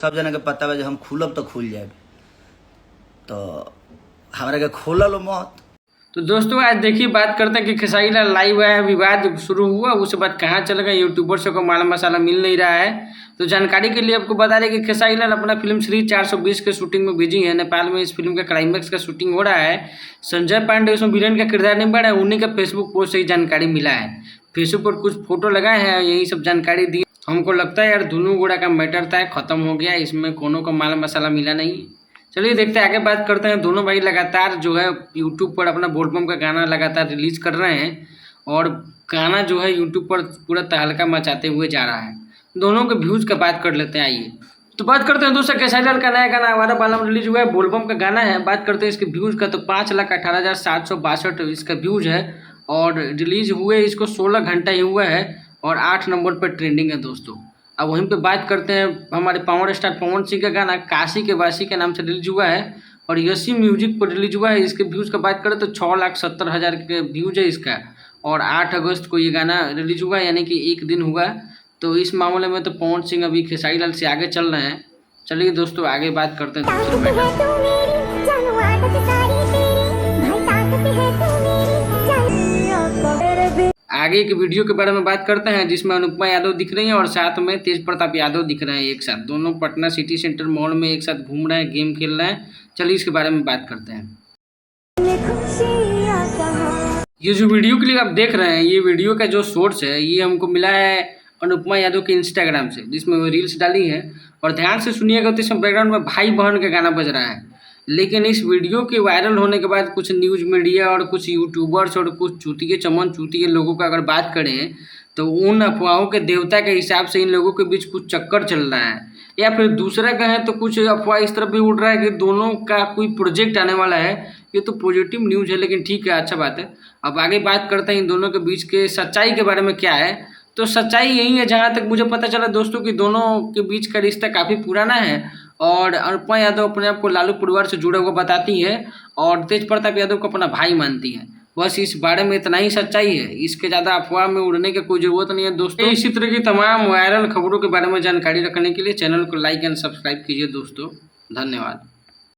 सब जना के पता बा हम खुलब तो खुल जाए, तो हमारे के खोलल मत। तो दोस्तों आज देखिए बात करते हैं कि खेसारी लाल लाइव आया है, विवाद शुरू हुआ, उसके बाद कहाँ चल गए यूट्यूबर्स को माल मसाला मिल नहीं रहा है। तो जानकारी के लिए आपको बता दें कि खेसारी लाल अपना फिल्म श्री 420 के शूटिंग में बिजी है। नेपाल में इस फिल्म का क्लाइमैक्स का शूटिंग हो रहा है। संजय पांडे उसमें विलेन का किरदार निभा रहा है। उन्हीं का फेसबुक पोस्ट से ही जानकारी मिला है। फेसबुक पर कुछ फोटो लगाए हैं, यही सब जानकारी दी। हमको लगता है यार दोनों गोड़ा का मैटर था, खत्म हो गया, इसमें कोनो का माल मसाला मिला नहीं। चलिए देखते हैं, आगे बात करते हैं। दोनों भाई लगातार जो है यूट्यूब पर अपना बोलबम का गाना लगातार रिलीज कर रहे हैं और गाना जो है यूट्यूब पर पूरा तहलका मचाते हुए जा रहा है। दोनों के व्यूज़ का बात कर लेते हैं। आइए तो बात करते हैं दोस्तों, खेसारी लाल का नया गाना आवारा बालम रिलीज हुआ है, बोलबम का गाना है। बात करते हैं इसके व्यूज़ का, तो 5,18,762 इसका व्यूज़ है और रिलीज हुए इसको 16 घंटा ही हुआ है और 8 नंबर पर ट्रेंडिंग है दोस्तों। अब वहीं पे बात करते हैं, हमारे पावर स्टार पवन सिंह का गाना काशी के वासी के नाम से रिलीज हुआ है और यसी म्यूजिक पर रिलीज हुआ है। इसके व्यूज़ का बात करें तो 6,70,000 के व्यूज है इसका और 8 अगस्त को ये गाना रिलीज हुआ है, यानी कि एक दिन हुआ। तो इस मामले में तो पवन सिंह अभी खेसारी लाल से आगे चल रहे हैं। चलिए दोस्तों आगे बात करते हैं दूसरे मैटर। आगे की वीडियो के बारे में बात करते हैं, जिसमें अनुपमा यादव दिख रही हैं और साथ में तेज प्रताप यादव दिख रहे हैं एक साथ। दोनों पटना सिटी सेंटर मॉल में एक साथ घूम रहे हैं, गेम खेल रहे हैं। चलिए इसके बारे में बात करते हैं। ये जो वीडियो क्लिप आप देख रहे हैं, ये वीडियो का जो सोर्स है ये हमको मिला है अनुपमा यादव के इंस्टाग्राम से, जिसमें वो रील्स डाली है। और ध्यान से सुनिएगा तो इसमें बैकग्राउंड में भाई बहन का गाना बज रहा है। लेकिन इस वीडियो के वायरल होने के बाद कुछ न्यूज़ मीडिया और कुछ यूट्यूबर्स और कुछ चूतिए चमन चूतिए लोगों का अगर बात करें तो उन अफवाहों के देवता के हिसाब से इन लोगों के बीच कुछ चक्कर चल रहा है, या फिर दूसरा कहें तो कुछ अफवाह इस तरफ भी उड़ रहा है कि दोनों का कोई प्रोजेक्ट आने वाला है। ये तो पॉजिटिव न्यूज़ है, लेकिन ठीक है, अच्छा बात है। अब आगे बात करते हैं इन दोनों के बीच के सच्चाई के बारे में क्या है। तो सच्चाई यही है, जहाँ तक मुझे पता चला दोस्तों, कि दोनों के बीच का रिश्ता काफ़ी पुराना है और अनुपमा यादव अपने आप को लालू परिवार से जुड़ा हुआ बताती है और तेज प्रताप यादव को अपना भाई मानती है। बस इस बारे में इतना ही सच्चाई है, इसके ज़्यादा अफवाह में उड़ने की कोई ज़रूरत नहीं है दोस्तों। इसी तरह की तमाम वायरल खबरों के बारे में जानकारी रखने के लिए चैनल को लाइक एंड सब्सक्राइब कीजिए दोस्तों। धन्यवाद।